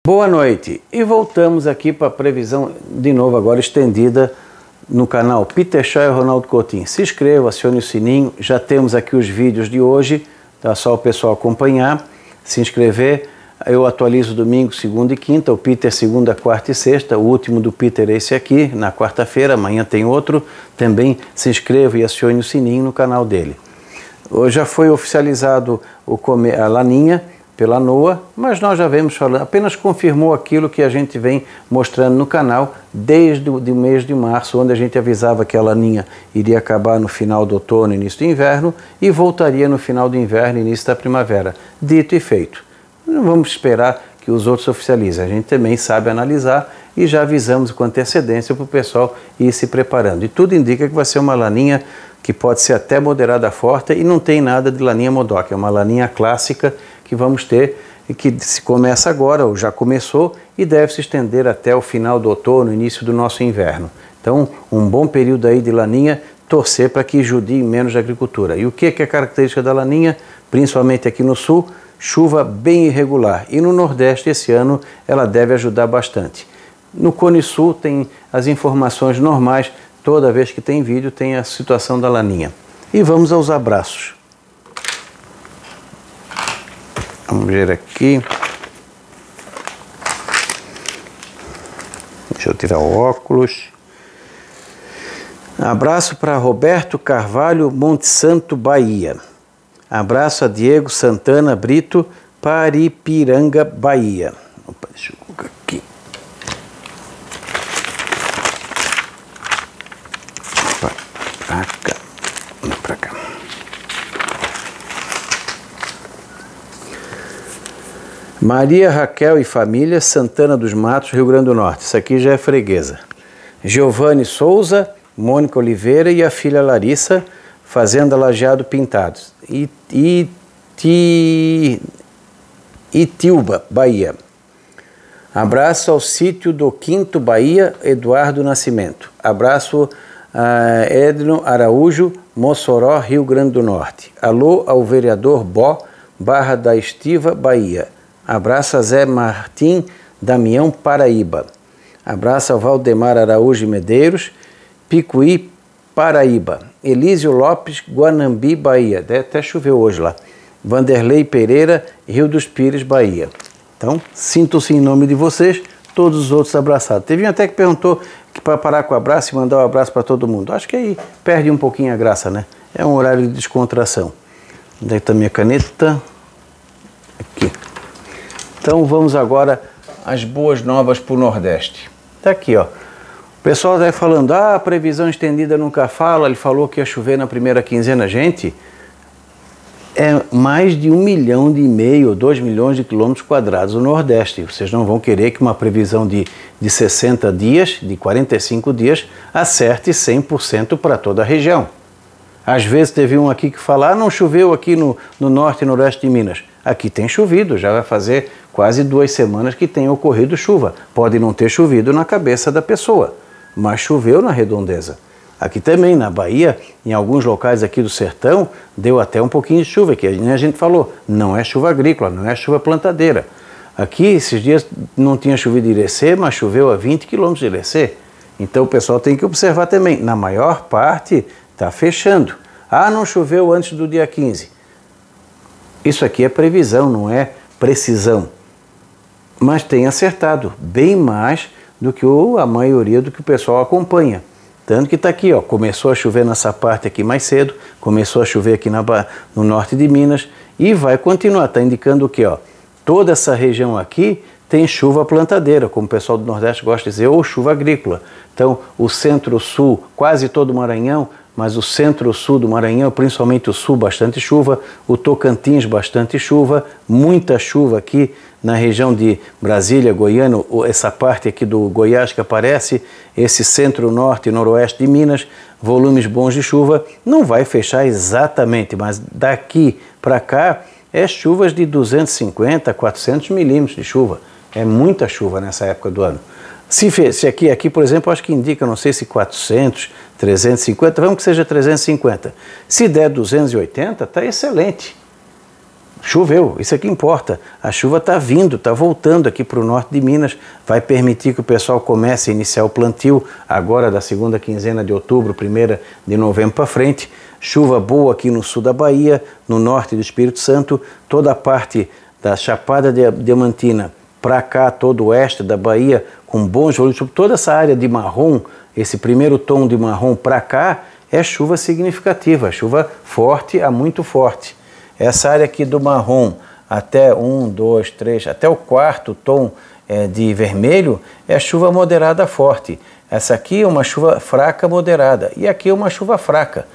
Boa noite e voltamos aqui para a previsão de novo agora estendida no canal Peter Shaw e Ronaldo Coutinho. Se inscreva, acione o sininho, já temos aqui os vídeos de hoje, tá só o pessoal acompanhar, se inscrever. Eu atualizo domingo, segunda e quinta, o Peter segunda, quarta e sexta, o último do Peter é esse aqui, na quarta-feira, amanhã tem outro. Também se inscreva e acione o sininho no canal dele. Hoje já foi oficializado a laninha pela NOAA, mas nós já vemos falando, apenas confirmou aquilo que a gente vem mostrando no canal desde o mês de março, onde a gente avisava que a laninha iria acabar no final do outono, início do inverno, e voltaria no final do inverno, início da primavera. Dito e feito. Não vamos esperar que os outros oficializem, a gente também sabe analisar e já avisamos com antecedência para o pessoal ir se preparando. E tudo indica que vai ser uma laninha que pode ser até moderada forte e não tem nada de laninha modoc, é uma laninha clássica que vamos ter e que se começa agora, ou já começou, e deve se estender até o final do outono, início do nosso inverno. Então, um bom período aí de laninha, torcer para que judie menos a agricultura. E o que é característica da laninha, principalmente aqui no sul? Chuva bem irregular. E no Nordeste, esse ano, ela deve ajudar bastante. No Cone Sul tem as informações normais, toda vez que tem vídeo tem a situação da laninha. E vamos aos abraços. Vamos ver aqui. Deixa eu tirar o óculos. Abraço para Roberto Carvalho, Monte Santo, Bahia. Abraço a Diego Santana Brito, Paripiranga, Bahia. Opa, deixa eu colocar aqui. Opa, pra cá. Pra cá. Maria Raquel e família, Santana dos Matos, Rio Grande do Norte. Isso aqui já é freguesa. Giovanni Souza, Mônica Oliveira e a filha Larissa, Fazenda Lajeado Pintados. Itiúba, Bahia. Abraço ao sítio do Quinto, Bahia, Eduardo Nascimento. Abraço a Edno Araújo, Mossoró, Rio Grande do Norte. Alô ao vereador Bó, Barra da Estiva, Bahia. Abraço a Zé Martim Damião, Paraíba. Abraço ao Valdemar Araújo Medeiros, Picuí, Paraíba. Elísio Lopes, Guanambi, Bahia. Até choveu hoje lá. Vanderlei Pereira, Rio dos Pires, Bahia. Então, sinto-se em nome de vocês, todos os outros abraçados. Teve um até que perguntou que para parar com o abraço e mandar um abraço para todo mundo. Acho que aí perde um pouquinho a graça, né? É um horário de descontração. Onde é que está minha caneta? Aqui. Então vamos agora às boas novas para o Nordeste. Está aqui, ó. O pessoal está falando, a previsão estendida nunca fala, ele falou que ia chover na primeira quinzena. Gente, é mais de 1,5 milhão, 2 milhões de quilômetros quadrados no Nordeste. Vocês não vão querer que uma previsão de 60 dias, de 45 dias, acerte 100% para toda a região. Às vezes teve um aqui que fala, não choveu aqui no norte e noroeste de Minas. Aqui tem chovido, já vai fazer quase 2 semanas que tem ocorrido chuva. Pode não ter chovido na cabeça da pessoa, mas choveu na redondeza. Aqui também, na Bahia, em alguns locais aqui do sertão, deu até um pouquinho de chuva, que a gente falou, não é chuva agrícola, não é chuva plantadeira. Aqui, esses dias, não tinha chovido em Irecê, mas choveu a 20 quilômetros de Irecê. Então o pessoal tem que observar também, na maior parte está fechando. Ah, não choveu antes do dia 15. Isso aqui é previsão, não é precisão. Mas tem acertado bem mais do que a maioria do que o pessoal acompanha. Tanto que está aqui, ó, começou a chover nessa parte aqui mais cedo, começou a chover aqui no norte de Minas e vai continuar. Está indicando o quê? Ó, toda essa região aqui tem chuva plantadeira, como o pessoal do Nordeste gosta de dizer, ou chuva agrícola. Então, o centro-sul, quase todo o Maranhão, mas o centro-sul do Maranhão, principalmente o sul, bastante chuva, o Tocantins, bastante chuva, muita chuva aqui na região de Brasília, Goiânia, essa parte aqui do Goiás que aparece, esse centro-norte e noroeste de Minas, volumes bons de chuva, não vai fechar exatamente, mas daqui para cá é chuvas de 250 a 400 milímetros de chuva, é muita chuva nessa época do ano. Se aqui, por exemplo, acho que indica, não sei se 400, 350, vamos que seja 350. Se der 280, está excelente. Choveu, isso é que importa. A chuva está vindo, está voltando aqui para o norte de Minas, vai permitir que o pessoal comece a iniciar o plantio agora da segunda quinzena de outubro, 1ª de novembro para frente. Chuva boa aqui no sul da Bahia, no norte do Espírito Santo, toda a parte da Chapada Diamantina para cá, todo o oeste da Bahia, com bons volumes, toda essa área de marrom, esse primeiro tom de marrom para cá, é chuva significativa, chuva forte a muito forte. Essa área aqui do marrom até 1, 2, 3, até o 4º tom de vermelho é chuva moderada forte. Essa aqui é uma chuva fraca moderada e aqui é uma chuva fraca.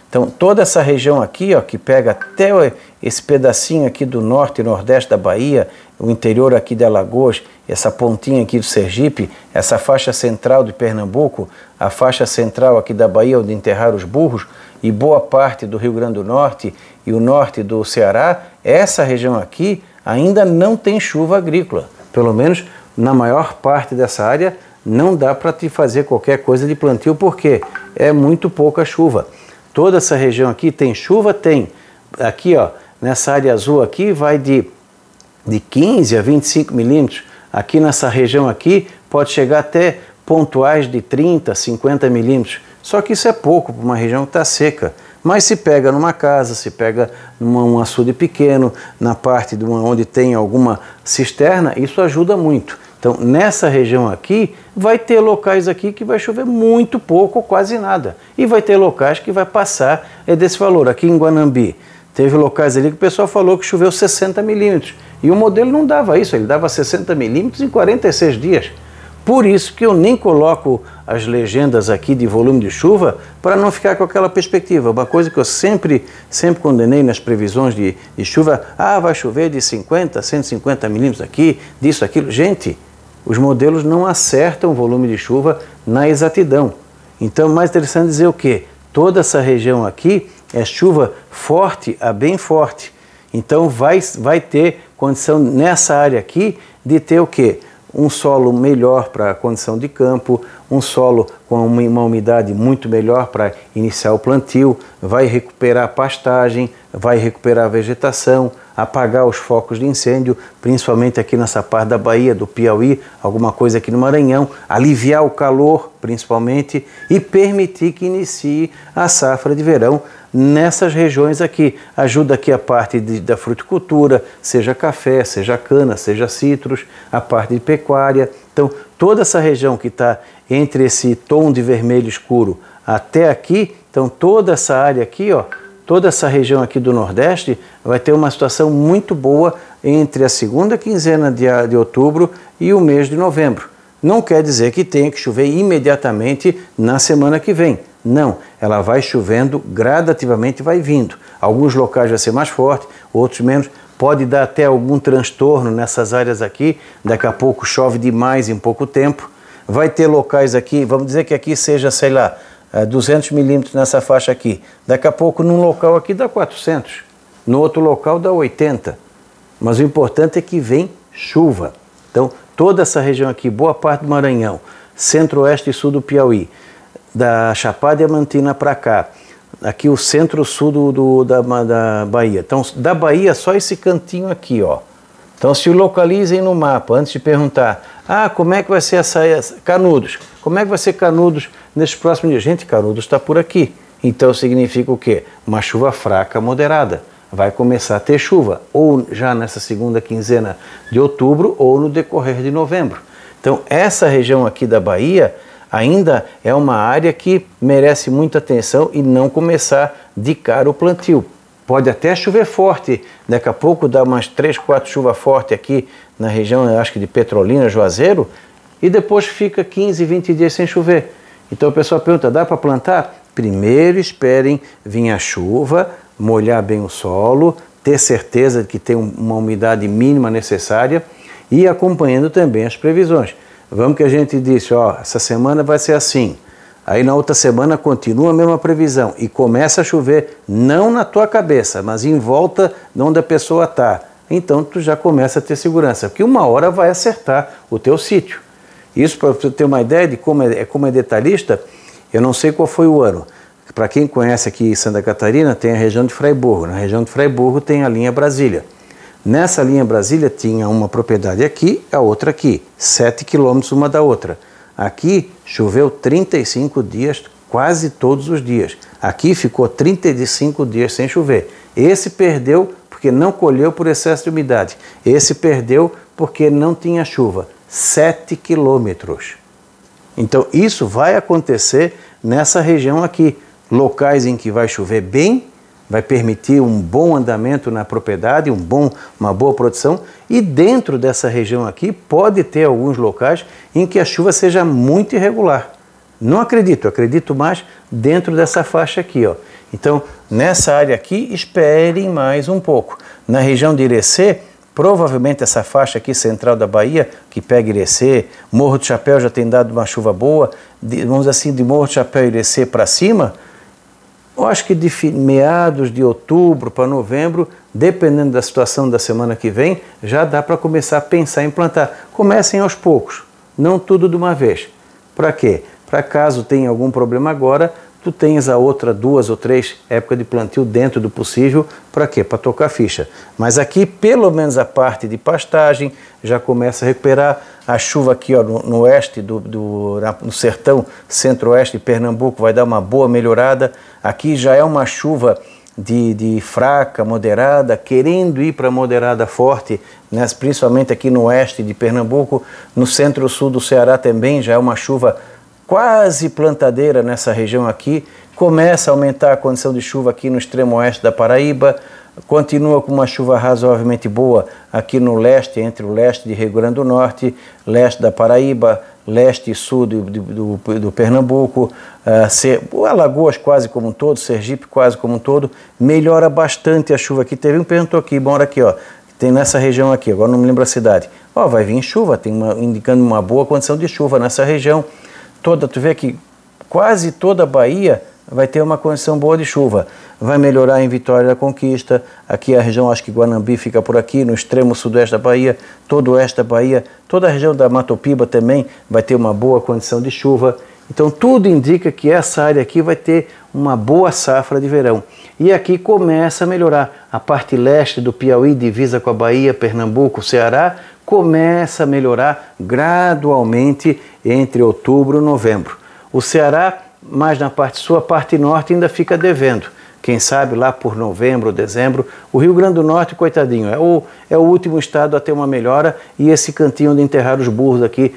Então toda essa região aqui, ó, que pega até esse pedacinho aqui do norte e nordeste da Bahia, o interior aqui de Alagoas, essa pontinha aqui do Sergipe, essa faixa central de Pernambuco, a faixa central aqui da Bahia onde enterraram os burros e boa parte do Rio Grande do Norte e o norte do Ceará, essa região aqui ainda não tem chuva agrícola. Pelo menos na maior parte dessa área não dá para te fazer qualquer coisa de plantio porque é muito pouca chuva. Toda essa região aqui tem chuva? Tem. Aqui, ó, nessa área azul aqui vai de 15 a 25 milímetros. Aqui nessa região aqui pode chegar até pontuais de 30, 50 milímetros. Só que isso é pouco para uma região que está seca. Mas se pega numa casa, se pega num açude pequeno, na parte de onde tem alguma cisterna, isso ajuda muito. Então, nessa região aqui, vai ter locais aqui que vai chover muito pouco ou quase nada. E vai ter locais que vai passar desse valor. Aqui em Guanambi, teve locais ali que o pessoal falou que choveu 60 milímetros. E o modelo não dava isso, ele dava 60 milímetros em 46 dias. Por isso que eu nem coloco as legendas aqui de volume de chuva para não ficar com aquela perspectiva. Uma coisa que eu sempre condenei nas previsões de chuva, vai chover de 50, 150 milímetros aqui, disso, aquilo. Gente, os modelos não acertam o volume de chuva na exatidão. Então, mais interessante dizer o quê? Toda essa região aqui é chuva forte a bem forte. Então, vai ter condição nessa área aqui de ter o quê? Um solo melhor para a condição de campo, um solo com uma umidade muito melhor para iniciar o plantio, vai recuperar a pastagem, vai recuperar a vegetação, apagar os focos de incêndio, principalmente aqui nessa parte da Bahia, do Piauí, alguma coisa aqui no Maranhão, aliviar o calor, principalmente, e permitir que inicie a safra de verão nessas regiões aqui. Ajuda aqui a parte da fruticultura, seja café, seja cana, seja citros, a parte de pecuária. Então, toda essa região que está entre esse tom de vermelho escuro até aqui, então toda essa área aqui, ó, toda essa região aqui do Nordeste vai ter uma situação muito boa entre a segunda quinzena de outubro e o mês de novembro. Não quer dizer que tenha que chover imediatamente na semana que vem. Não, ela vai chovendo gradativamente, vai vindo. Alguns locais vai ser mais forte, outros menos. Pode dar até algum transtorno nessas áreas aqui. Daqui a pouco chove demais em pouco tempo. Vai ter locais aqui, vamos dizer que aqui seja, sei lá, 200 milímetros nessa faixa aqui. Daqui a pouco num local aqui dá 400, no outro local dá 80. Mas o importante é que vem chuva. Então, toda essa região aqui, boa parte do Maranhão, centro-oeste e sul do Piauí, da Chapada Diamantina para cá, aqui o centro-sul da Bahia. Então, da Bahia, só esse cantinho aqui, ó. Então, se localizem no mapa, antes de perguntar, como é que vai ser essa Canudos? Como é que vai ser Canudos nesses próximos dias? Gente, Canudos está por aqui. Então, significa o quê? Uma chuva fraca moderada. Vai começar a ter chuva, ou já nessa segunda quinzena de outubro, ou no decorrer de novembro. Então, essa região aqui da Bahia ainda é uma área que merece muita atenção e não começar de cara o plantio. Pode até chover forte, daqui a pouco dá umas 3, 4 chuvas fortes aqui na região, eu acho que de Petrolina, Juazeiro, e depois fica 15, 20 dias sem chover. Então o pessoal pergunta, dá para plantar? Primeiro esperem vir a chuva, molhar bem o solo, ter certeza de que tem uma umidade mínima necessária e acompanhando também as previsões. Vamos que a gente disse, essa semana vai ser assim. Aí na outra semana continua a mesma previsão e começa a chover, não na tua cabeça, mas em volta de onde a pessoa está. Então tu já começa a ter segurança, porque uma hora vai acertar o teu sítio. Isso para você ter uma ideia de como é detalhista, eu não sei qual foi o ano. Para quem conhece aqui Santa Catarina, tem a região de Fraiburgo. Na região de Fraiburgo tem a linha Brasília. Nessa linha Brasília tinha uma propriedade aqui, a outra aqui, 7 quilômetros uma da outra. Aqui choveu 35 dias, quase todos os dias. Aqui ficou 35 dias sem chover. Esse perdeu porque não colheu por excesso de umidade. Esse perdeu porque não tinha chuva. 7 quilômetros. Então isso vai acontecer nessa região aqui. Locais em que vai chover bem, vai permitir um bom andamento na propriedade, uma boa produção. E dentro dessa região aqui pode ter alguns locais em que a chuva seja muito irregular. Não acredito, acredito mais dentro dessa faixa aqui, ó. Então, nessa área aqui, esperem mais um pouco. Na região de Irecê, provavelmente essa faixa aqui central da Bahia, que pega Irecê, Morro do Chapéu já tem dado uma chuva boa, vamos dizer assim, de Morro do Chapéu e Irecê para cima, eu acho que de meados de outubro para novembro, dependendo da situação da semana que vem, já dá para começar a pensar em plantar. Comecem aos poucos, não tudo de uma vez. Para quê? Para caso tenha algum problema agora, tu tens a outra 2 ou 3 épocas de plantio dentro do possível. Para quê? Para tocar ficha. Mas aqui, pelo menos a parte de pastagem, já começa a recuperar. A chuva aqui ó, no oeste, no sertão centro-oeste de Pernambuco, vai dar uma boa melhorada. Aqui já é uma chuva de fraca, moderada, querendo ir para moderada forte, né? Principalmente aqui no oeste de Pernambuco. No centro-sul do Ceará também já é uma chuva quase plantadeira nessa região aqui, começa a aumentar a condição de chuva aqui no extremo oeste da Paraíba, continua com uma chuva razoavelmente boa aqui no leste, entre o leste de Rio Grande do Norte, leste da Paraíba, leste e sul do Pernambuco, Alagoas quase como um todo, Sergipe quase como um todo, melhora bastante a chuva aqui. Teve um perguntou aqui, mora aqui, ó, tem nessa região aqui, agora não me lembro a cidade, ó, vai vir chuva, indicando uma boa condição de chuva nessa região. Tu vê que quase toda a Bahia vai ter uma condição boa de chuva. Vai melhorar em Vitória da Conquista, aqui a região, acho que Guanambi fica por aqui, no extremo sudoeste da Bahia, todo o oeste da Bahia, toda a região da Matopiba também vai ter uma boa condição de chuva. Então tudo indica que essa área aqui vai ter uma boa safra de verão. E aqui começa a melhorar. A parte leste do Piauí, divisa com a Bahia, Pernambuco, Ceará, começa a melhorar gradualmente entre outubro e novembro. O Ceará, mais na parte sul, a parte norte ainda fica devendo. Quem sabe lá por novembro ou dezembro. O Rio Grande do Norte, coitadinho, é o último estado a ter uma melhora, e esse cantinho de enterrar os burros aqui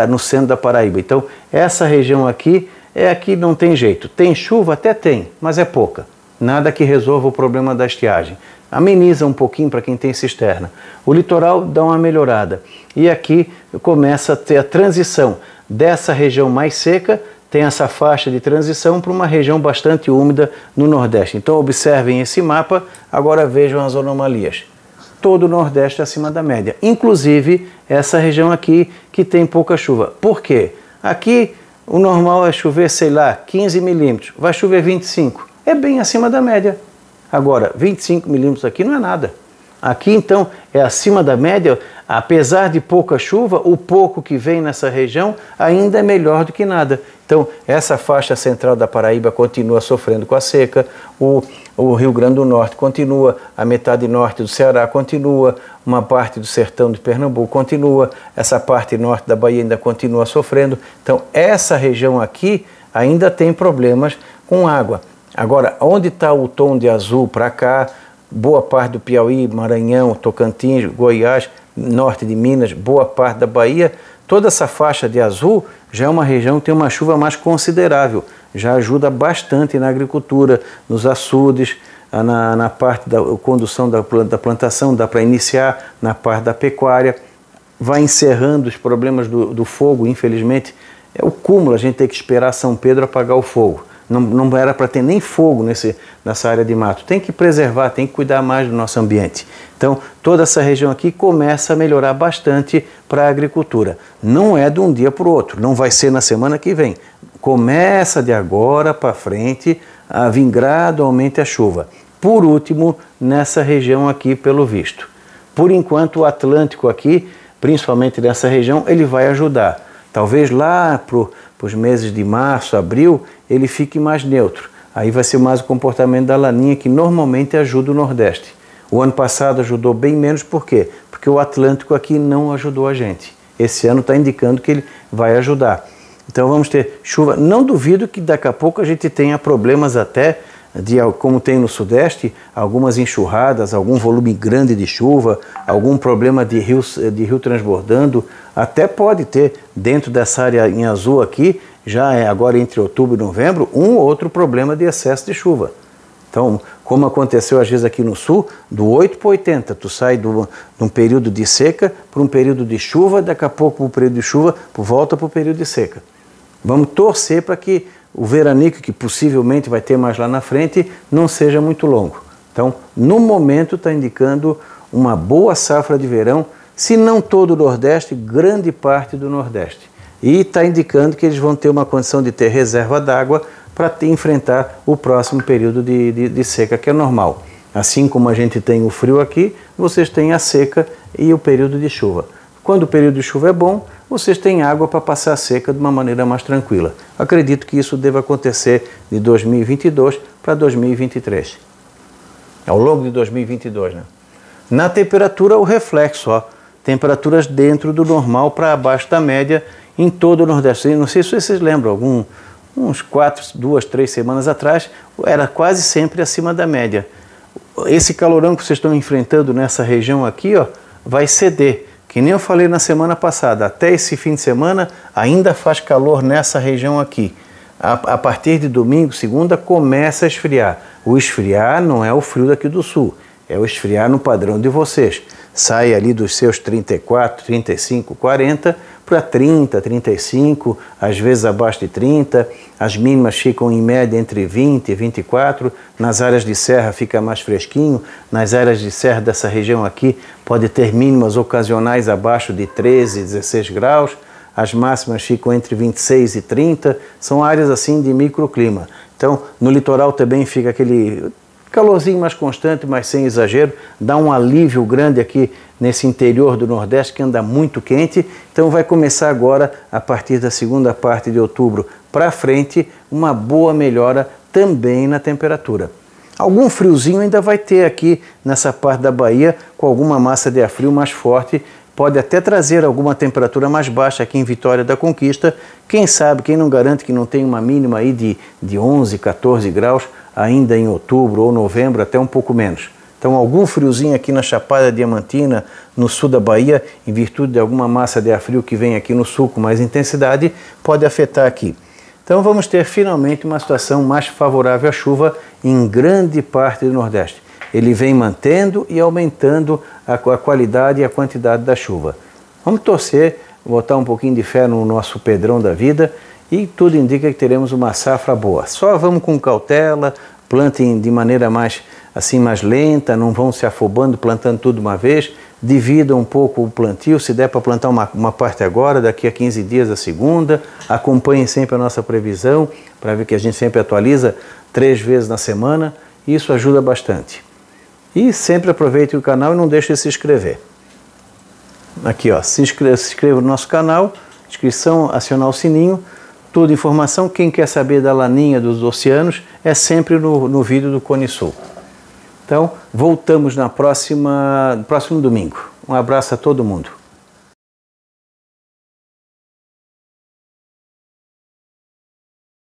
no centro da Paraíba. Então, essa região aqui não tem jeito. Tem chuva? Até tem, mas é pouca. Nada que resolva o problema da estiagem. Ameniza um pouquinho para quem tem cisterna. O litoral dá uma melhorada. E aqui começa a ter a transição dessa região mais seca, tem essa faixa de transição para uma região bastante úmida no Nordeste. Então observem esse mapa, agora vejam as anomalias. Todo o Nordeste acima da média, inclusive essa região aqui que tem pouca chuva. Por quê? Aqui o normal é chover, sei lá, 15 milímetros, vai chover 25, é bem acima da média. Agora, 25 milímetros aqui não é nada. Aqui, então, é acima da média, apesar de pouca chuva, o pouco que vem nessa região ainda é melhor do que nada. Então, essa faixa central da Paraíba continua sofrendo com a seca, o Rio Grande do Norte continua, a metade norte do Ceará continua, uma parte do sertão de Pernambuco continua, essa parte norte da Bahia ainda continua sofrendo. Então, essa região aqui ainda tem problemas com água. Agora, onde está o tom de azul para cá, boa parte do Piauí, Maranhão, Tocantins, Goiás, norte de Minas, boa parte da Bahia, toda essa faixa de azul já é uma região que tem uma chuva mais considerável, já ajuda bastante na agricultura, nos açudes, na parte da condução da plantação, dá para iniciar, na parte da pecuária, vai encerrando os problemas do fogo, infelizmente, é o cúmulo, a gente tem que esperar São Pedro apagar o fogo. Não era para ter nem fogo nessa área de mato. Tem que preservar, tem que cuidar mais do nosso ambiente. Então, toda essa região aqui começa a melhorar bastante para a agricultura. Não é de um dia para o outro, não vai ser na semana que vem. Começa de agora para frente a vir gradualmente a chuva. Por último, nessa região aqui, pelo visto. Por enquanto, o Atlântico aqui, principalmente nessa região, ele vai ajudar. Talvez lá para os meses de março, abril, ele fique mais neutro. Aí vai ser mais o comportamento da laninha, que normalmente ajuda o Nordeste. O ano passado ajudou bem menos, por quê? Porque o Atlântico aqui não ajudou a gente. Esse ano está indicando que ele vai ajudar. Então vamos ter chuva. Não duvido que daqui a pouco a gente tenha problemas até, como tem no Sudeste, algumas enxurradas, algum volume grande de chuva, algum problema de rio transbordando. Até pode ter, dentro dessa área em azul aqui, já é agora entre outubro e novembro, um ou outro problema de excesso de chuva. Então, como aconteceu às vezes aqui no sul, do 8 para 80, tu sai de um período de seca para um período de chuva, daqui a pouco o período de chuva volta para o período de seca. Vamos torcer para que o veranico, que possivelmente vai ter mais lá na frente, não seja muito longo. Então, no momento está indicando uma boa safra de verão, se não todo o Nordeste, grande parte do Nordeste. E está indicando que eles vão ter uma condição de ter reserva d'água para enfrentar o próximo período de seca, que é normal. Assim como a gente tem o frio aqui, vocês têm a seca e o período de chuva. Quando o período de chuva é bom, vocês têm água para passar a seca de uma maneira mais tranquila. Acredito que isso deva acontecer de 2022 para 2023. Ao longo de 2022, né? Na temperatura, o reflexo, ó. Temperaturas dentro do normal para abaixo da média em todo o Nordeste. Não sei se vocês lembram, uns 2, 3 semanas atrás, era quase sempre acima da média. Esse calorão que vocês estão enfrentando nessa região aqui, ó, vai ceder. Que nem eu falei na semana passada, até esse fim de semana ainda faz calor nessa região aqui. A partir de domingo, segunda, começa a esfriar. O esfriar não é o frio daqui do sul, é o esfriar no padrão de vocês. Sai ali dos seus 34, 35, 40 para 30, 35, às vezes abaixo de 30. As mínimas ficam em média entre 20 e 24. Nas áreas de serra fica mais fresquinho. Nas áreas de serra dessa região aqui pode ter mínimas ocasionais abaixo de 13, 16 graus. As máximas ficam entre 26 e 30. São áreas assim de microclima. Então, no litoral também fica aquele calorzinho mais constante, mas sem exagero, dá um alívio grande aqui nesse interior do Nordeste que anda muito quente. Então vai começar agora, a partir da segunda parte de outubro para frente, uma boa melhora também na temperatura. Algum friozinho ainda vai ter aqui nessa parte da Bahia, com alguma massa de ar frio mais forte, pode até trazer alguma temperatura mais baixa aqui em Vitória da Conquista. Quem sabe, quem não garante que não tem uma mínima aí de 11, 14 graus, ainda em outubro ou novembro, até um pouco menos. Então algum friozinho aqui na Chapada Diamantina, no sul da Bahia, em virtude de alguma massa de ar frio que vem aqui no sul com mais intensidade, pode afetar aqui. Então vamos ter finalmente uma situação mais favorável à chuva em grande parte do Nordeste. Ele vem mantendo e aumentando a qualidade e a quantidade da chuva. Vamos torcer, botar um pouquinho de fé no nosso Pedrão da vida, e tudo indica que teremos uma safra boa. Só vamos com cautela, plantem de maneira mais lenta, não vão se afobando, plantando tudo de uma vez, dividam um pouco o plantio, se der para plantar uma parte agora, daqui a 15 dias a segunda, acompanhem sempre a nossa previsão, para ver que a gente sempre atualiza 3 vezes na semana, isso ajuda bastante. E sempre aproveite o canal e não deixe de se inscrever. Aqui, ó, se inscreva no nosso canal, inscrição, acionar o sininho, toda informação. Quem quer saber da laninha dos oceanos é sempre no vídeo do Cone Sul. Então, voltamos no próximo domingo. Um abraço a todo mundo.